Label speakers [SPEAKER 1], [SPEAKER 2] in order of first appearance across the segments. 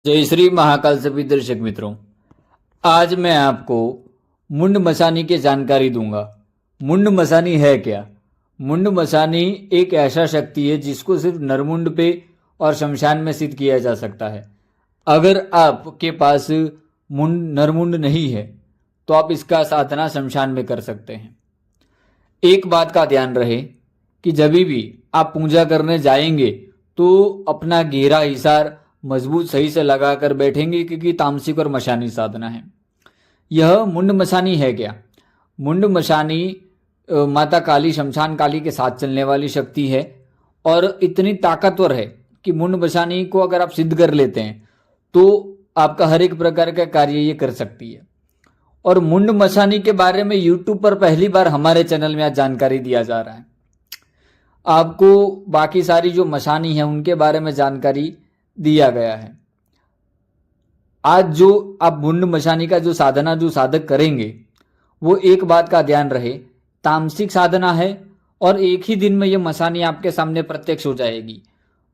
[SPEAKER 1] जय श्री महाकाल सभी दर्शक मित्रों। आज मैं आपको मुंड मसानी की जानकारी दूंगा। मुंड मसानी है क्या? मुंड मसानी एक ऐसा शक्ति है जिसको सिर्फ नरमुंड पे और शमशान में सिद्ध किया जा सकता है। अगर आपके पास मुंड नरमुंड नहीं है तो आप इसका साधना शमशान में कर सकते हैं। एक बात का ध्यान रहे कि जब भी आप पूजा करने जाएंगे तो अपना घेरा हिसार मजबूत सही से लगाकर बैठेंगे, क्योंकि तामसिक और मशानी साधना है। यह मुंड मशानी है क्या? मुंड मशानी माता काली, शमशान काली के साथ चलने वाली शक्ति है और इतनी ताकतवर है कि मुंड मशानी को अगर आप सिद्ध कर लेते हैं तो आपका हर एक प्रकार का कार्य ये कर सकती है। और मुंड मशानी के बारे में यूट्यूब पर पहली बार हमारे चैनल में आज जानकारी दिया जा रहा है। आपको बाकी सारी जो मशानी है उनके बारे में जानकारी दिया गया है। आज जो आप मुंड मशानी का जो साधना जो साधक करेंगे वो एक बात का ध्यान रहे, तामसिक साधना है और एक ही दिन में ये मशानी आपके सामने प्रत्यक्ष हो जाएगी।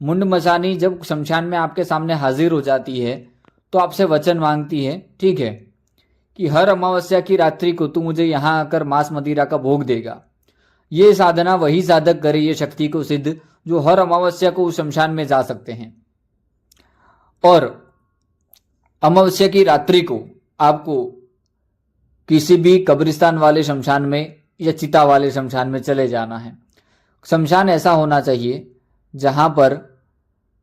[SPEAKER 1] मुंड मशानी जब शमशान में आपके सामने हाजिर हो जाती है तो आपसे वचन मांगती है, ठीक है, कि हर अमावस्या की रात्रि को तू मुझे यहाँ आकर मांस मदिरा का भोग देगा। ये साधना वही साधक करे ये शक्ति को सिद्ध जो हर अमावस्या को उस शमशान में जा सकते हैं। और अमावस्या की रात्रि को आपको किसी भी कब्रिस्तान वाले शमशान में या चिता वाले शमशान में चले जाना है। शमशान ऐसा होना चाहिए जहां पर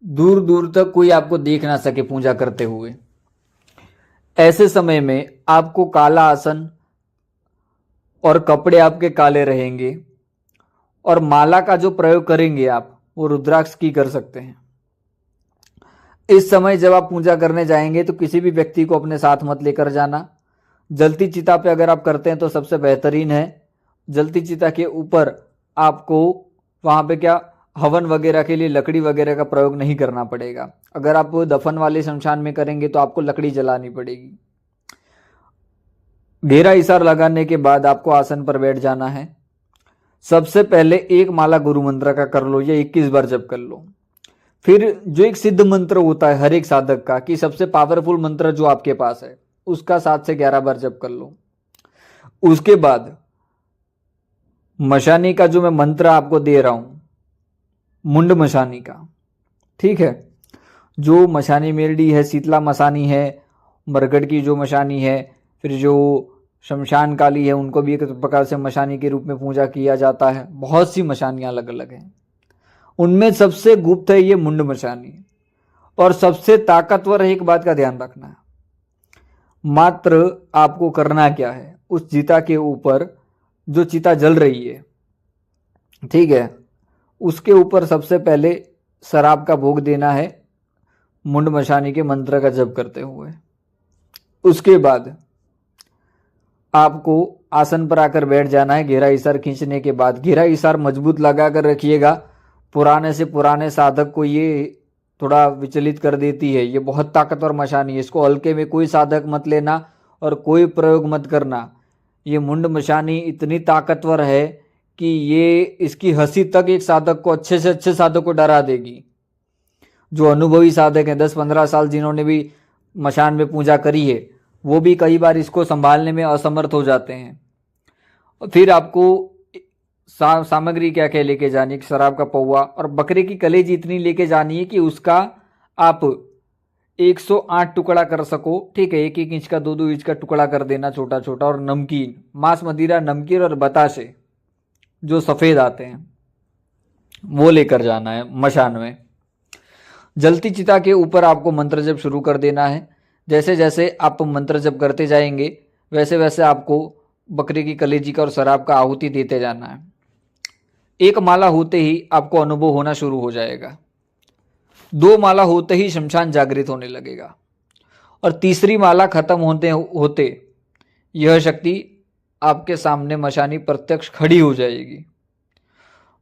[SPEAKER 1] दूर दूर तक कोई आपको देख ना सके पूजा करते हुए। ऐसे समय में आपको काला आसन और कपड़े आपके काले रहेंगे और माला का जो प्रयोग करेंगे आप वो रुद्राक्ष की कर सकते हैं। इस समय जब आप पूजा करने जाएंगे तो किसी भी व्यक्ति को अपने साथ मत लेकर जाना। जलती चिता पे अगर आप करते हैं तो सबसे बेहतरीन है। जलती चिता के ऊपर आपको वहाँ पे क्या हवन वगैरह के लिए लकड़ी वगैरह का प्रयोग नहीं करना पड़ेगा। अगर आप दफन वाले शमशान में करेंगे तो आपको लकड़ी जलानी पड़ेगी। घेरा इसार लगाने के बाद आपको आसन पर बैठ जाना है। सबसे पहले एक माला गुरु मंत्र का कर लो या 21 बार जप कर लो। फिर जो एक सिद्ध मंत्र होता है हर एक साधक का, कि सबसे पावरफुल मंत्र जो आपके पास है उसका 7 से 11 बार जप कर लो। उसके बाद मशानी का जो मैं मंत्र आपको दे रहा हूं, मुंड मशानी का, ठीक है, जो मशानी मेलडी है, शीतला मशानी है, मरगढ़ की जो मशानी है, फिर जो शमशान काली है उनको भी एक प्रकार से मशानी के रूप में पूजा किया जाता है। बहुत सी मशानियां अलग अलग हैं, उनमें सबसे गुप्त है ये मुंड मशानी और सबसे ताकतवर है। एक बात का ध्यान रखना है, मात्र आपको करना क्या है, उस चिता के ऊपर जो चिता जल रही है, ठीक है, उसके ऊपर सबसे पहले शराब का भोग देना है मुंड मशानी के मंत्र का जप करते हुए। उसके बाद आपको आसन पर आकर बैठ जाना है। घेरा इसार खींचने के बाद घेरा इसार मजबूत लगा कर रखिएगा। पुराने से पुराने साधक को ये थोड़ा विचलित कर देती है। ये बहुत ताकतवर मशानी है, इसको हल्के में कोई साधक मत लेना और कोई प्रयोग मत करना। ये मुंड मशानी इतनी ताकतवर है कि ये इसकी हंसी तक एक साधक को, अच्छे से अच्छे साधक को डरा देगी। जो अनुभवी साधक हैं, 10-15 साल जिन्होंने भी मशान में पूजा करी है, वो भी कई बार इसको संभालने में असमर्थ हो जाते हैं। फिर आपको सामग्री क्या क्या लेके जानी है, शराब का पौवा और बकरे की कलेजी इतनी लेके जानी है कि उसका आप 108 टुकड़ा कर सको, ठीक है, 1-1 इंच का 2-2 इंच का टुकड़ा कर देना छोटा छोटा। और नमकीन, मांस मदिरा, नमकीन और बताशे जो सफ़ेद आते हैं वो लेकर जाना है मशान में। जलती चिता के ऊपर आपको मंत्र जप शुरू कर देना है। जैसे जैसे आप मंत्र जप करते जाएंगे वैसे वैसे आपको बकरे की कलेजी का और शराब का आहुति देते जाना है। एक माला होते ही आपको अनुभव होना शुरू हो जाएगा। 2 माला होते ही शमशान जागृत होने लगेगा और तीसरी माला खत्म होते होते यह शक्ति आपके सामने मशानी प्रत्यक्ष खड़ी हो जाएगी।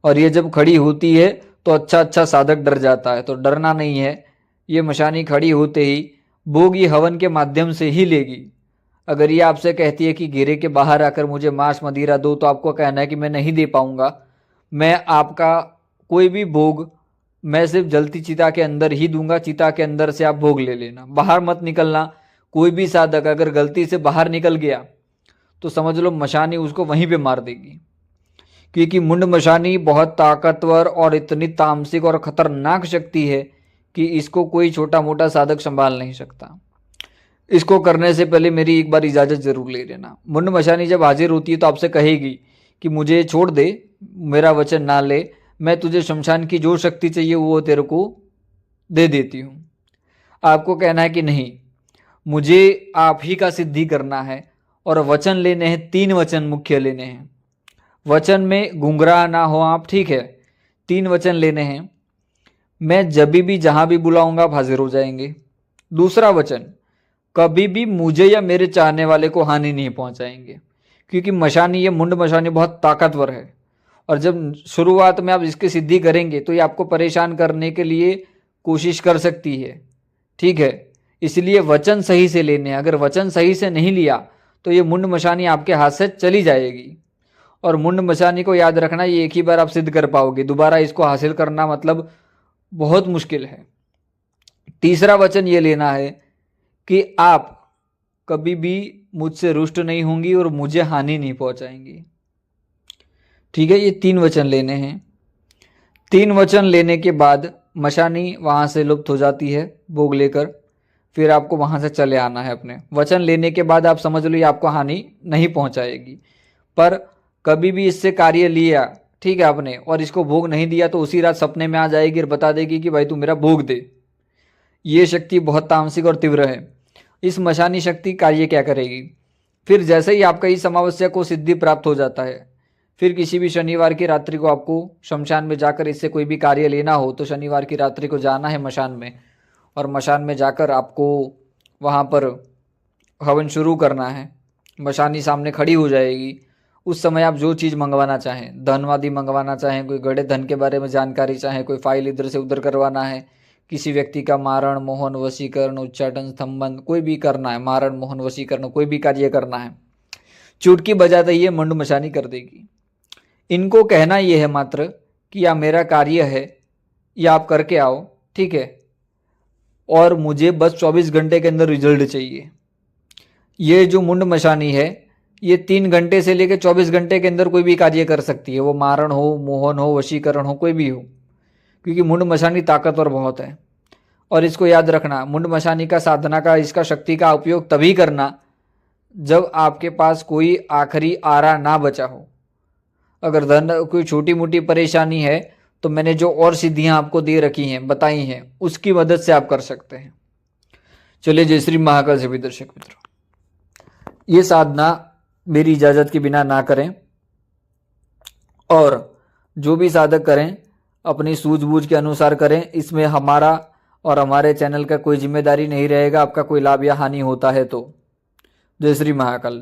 [SPEAKER 1] और ये जब खड़ी होती है तो अच्छा साधक डर जाता है, तो डरना नहीं है। ये मशानी खड़ी होते ही भोग ये हवन के माध्यम से ही लेगी। अगर ये आपसे कहती है कि घेरे के बाहर आकर मुझे मांस मदिरा दो, तो आपको कहना है कि मैं नहीं दे पाऊंगा, मैं आपका कोई भी भोग मैं सिर्फ जलती चिता के अंदर ही दूंगा, चिता के अंदर से आप भोग ले लेना, बाहर मत निकलना। कोई भी साधक अगर गलती से बाहर निकल गया तो समझ लो मशानी उसको वहीं पे मार देगी, क्योंकि मुंड मशानी बहुत ताकतवर और इतनी तामसिक और खतरनाक शक्ति है कि इसको कोई छोटा मोटा साधक संभाल नहीं सकता। इसको करने से पहले मेरी एक बार इजाज़त जरूर ले लेना। मुंड मशानी जब हाजिर होती है तो आपसे कहेगी कि मुझे छोड़ दे, मेरा वचन ना ले, मैं तुझे शमशान की जो शक्ति चाहिए वो तेरे को दे देती हूँ। आपको कहना है कि नहीं, मुझे आप ही का सिद्धि करना है और वचन लेने हैं, 3 वचन मुख्य लेने हैं। वचन में गुंगरा ना हो आप, ठीक है। 3 वचन लेने हैं, मैं जब भी जहां भी बुलाऊंगा आप हाजिर हो जाएंगे। दूसरा वचन, कभी भी मुझे या मेरे चाहने वाले को हानि नहीं पहुंचाएंगे, क्योंकि मशानी, ये मुंड मशानी बहुत ताकतवर है और जब शुरुआत में आप इसकी सिद्धि करेंगे तो ये आपको परेशान करने के लिए कोशिश कर सकती है, ठीक है। इसलिए वचन सही से लेने हैं। अगर वचन सही से नहीं लिया तो ये मुंड मशानी आपके हाथ से चली जाएगी। और मुंड मशानी को याद रखना, ये एक ही बार आप सिद्ध कर पाओगे, दोबारा इसको हासिल करना मतलब बहुत मुश्किल है। तीसरा वचन ये लेना है कि आप कभी भी मुझसे रुष्ट नहीं होंगी और मुझे हानि नहीं पहुंचाएंगी, ठीक है। ये 3 वचन लेने हैं। 3 वचन लेने के बाद मशानी वहां से लुप्त हो जाती है भोग लेकर, फिर आपको वहां से चले आना है अपने। वचन लेने के बाद आप समझ लो ये आपको हानि नहीं पहुंचाएगी, पर कभी भी इससे कार्य लिया, ठीक है, आपने, और इसको भोग नहीं दिया तो उसी रात सपने में आ जाएगी और बता देगी कि भाई तू मेरा भोग दे। ये शक्ति बहुत तामसिक और तीव्र है। इस मशानी शक्ति कार्य क्या करेगी, फिर जैसे ही आपका इस अमावस्या को सिद्धि प्राप्त हो जाता है, फिर किसी भी शनिवार की रात्रि को आपको शमशान में जाकर इससे कोई भी कार्य लेना हो तो शनिवार की रात्रि को जाना है मशान में, और मशान में जाकर आपको वहाँ पर हवन शुरू करना है। मशानी सामने खड़ी हो जाएगी। उस समय आप जो चीज़ मंगवाना चाहें, धनवादी मंगवाना चाहें, कोई गड़े धन के बारे में जानकारी चाहें, कोई फाइल इधर से उधर करवाना है, किसी व्यक्ति का मारण मोहन वशीकरण उच्चाटन स्तंभन कोई भी करना है, मारण मोहन वशीकरण कोई भी कार्य करना है, चुटकी बजाते ही ये मुंड मशानी कर देगी। इनको कहना ये है मात्र कि यह मेरा कार्य है, या आप करके आओ, ठीक है, और मुझे बस 24 घंटे के अंदर रिजल्ट चाहिए। ये जो मुंड मशानी है ये 3 घंटे से लेकर 24 घंटे के अंदर कोई भी कार्य कर सकती है, वो मारण हो, मोहन हो, वशीकरण हो, कोई भी हो, क्योंकि मुंड मशानी ताकतवर बहुत है। और इसको याद रखना, मुंड मशानी का साधना का, इसका शक्ति का उपयोग तभी करना जब आपके पास कोई आखिरी आरा ना बचा हो। अगर धन कोई छोटी मोटी परेशानी है तो मैंने जो और सिद्धियां आपको दे रखी हैं, बताई हैं, उसकी मदद से आप कर सकते हैं। चलिए, जय श्री महाकाल सभी दर्शक मित्रों, ये साधना मेरी इजाजत के बिना ना करें, और जो भी साधक करें अपनी सूझबूझ के अनुसार करें। इसमें हमारा और हमारे चैनल का कोई जिम्मेदारी नहीं रहेगा। आपका कोई लाभ या हानि होता है तो। जय श्री महाकाल।